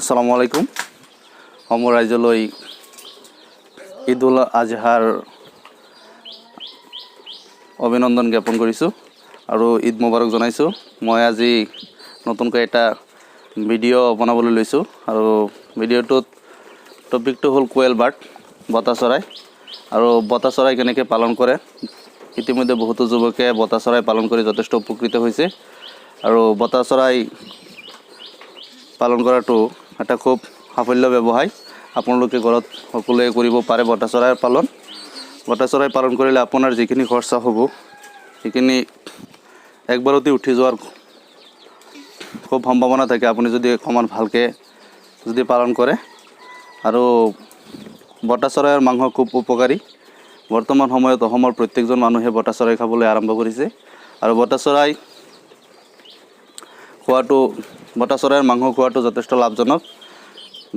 আসসালামু আলাইকুম সমগ্ৰ ৰাজ্যলৈ ঈদ উল আজহাৰ অভিনন্দন জ্ঞাপন কৰিছোঁ আৰু ঈদ মোবাৰক জনাইছোঁ। মই আজি নতুনকৈ এটা ভিডিঅ' বনাবলৈ লৈছোঁ আৰু ভিডিঅ'টোত টপিকটো হ'ল কোয়েল বাৰ্ড, বতা চৰাই। আৰু বতা চৰাই কেনেকৈ পালন কৰে। ইতিমধ্যে বহুতো যুৱকে বতা চৰাই পালন কৰি যথেষ্ট উপকৃত হৈছে আৰু বতা চৰাই পালন কৰাটো এটা খুব সাফল্য ব্যৱসায়। আপোনালোকে ঘৰত সকলোৱে কৰিব পাৰে বতা চৰাইৰ পালন। বতা চৰাই পালন কৰিলে আপোনাৰ যিখিনি খৰচা হ'ব সেইখিনি একবাৰতে উঠি যোৱাৰ খুব সম্ভাৱনা থাকে, আপুনি যদি অকণমান ভালকৈ যদি পালন কৰে। আৰু বতা চৰাইৰ মাংস খুব উপকাৰী। বৰ্তমান সময়ত অসমৰ প্ৰত্যেকজন মানুহে বতা চৰাই খাবলৈ আৰম্ভ কৰিছে আৰু বতা চৰাইৰ মাংস খোৱাটো যথেষ্ট লাভজনক।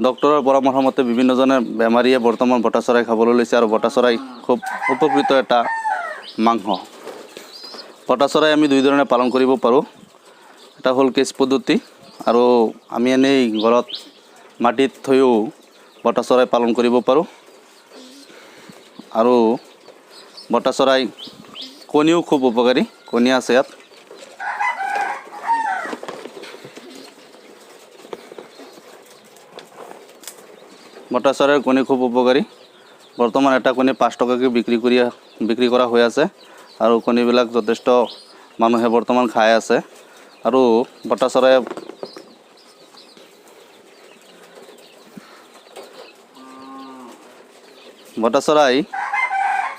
ডক্টৰৰ পৰামৰ্শ মতে বিভিন্নজনে বেমাৰীয়ে বৰ্তমান বতা চৰাই খাবলৈ লৈছে আৰু বতা চৰাই খুব উপকৃত এটা মাংস। বতা চৰাই আমি দুই ধৰণে পালন কৰিব পাৰোঁ। এটা হ'ল কেজ পদ্ধতি আৰু আমি এনেই ঘৰত মাটিত থৈও বতা চৰাই পালন কৰিব পাৰোঁ। আৰু বতা চৰাই কণীও খুব উপকাৰী, কণী আছে ইয়াত। বতা চৰাইৰ কণী খুব উপকাৰী। বৰ্তমান এটা কণী 5 টকাকৈ বিক্ৰী কৰা হৈ আছে আৰু কণীবিলাক যথেষ্ট মানুহে বৰ্তমান খাই আছে। আৰু বতা চৰাই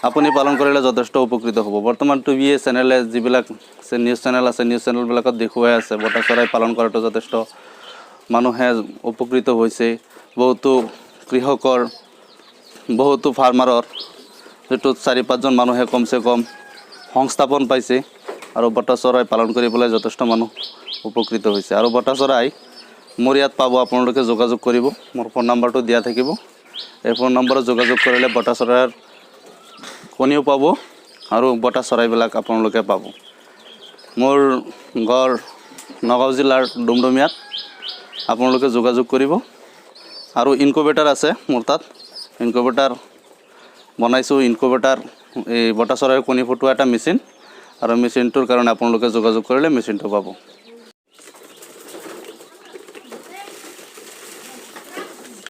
আপুনি পালন কৰিলে যথেষ্ট উপকৃত হ'ব। বৰ্তমান টিভি চেনেলে যিবিলাক নিউজ চেনেল আছে, নিউজ চেনেলবিলাকত দেখুৱাই আছে বতা চৰাই পালন কৰাটো যথেষ্ট মানুহে উপকৃত হৈছে। বহুতো কৃষকৰ, বহুতো ফাৰ্মাৰৰ যিটোত 4-5জন মানুহে কমচে কম সংস্থাপন পাইছে আৰু বতা চৰাই পালন কৰি পেলাই যথেষ্ট মানুহ উপকৃত হৈছে। আৰু বতা চৰাই মোৰ ইয়াত পাব, আপোনালোকে যোগাযোগ কৰিব। মোৰ ফোন নাম্বাৰটো দিয়া থাকিব। এই ফোন নম্বৰত যোগাযোগ কৰিলে বতা চৰাইৰ কণীও পাব আৰু বতা চৰাইবিলাক আপোনালোকে পাব। মোৰ ঘৰ নগাঁও জিলাৰ ডুমডুমীয়াত, আপোনালোকে যোগাযোগ কৰিব। আৰু ইনকুবেটাৰ আছে মোৰ তাত, ইনকুবেটাৰ বনাইছোঁ। ইনকুবেটাৰ এই বতা চৰাইৰ কণী ফুটোৱা এটা মেচিন, আৰু মেচিনটোৰ কাৰণে আপোনালোকে যোগাযোগ কৰিলে মেচিনটো পাব।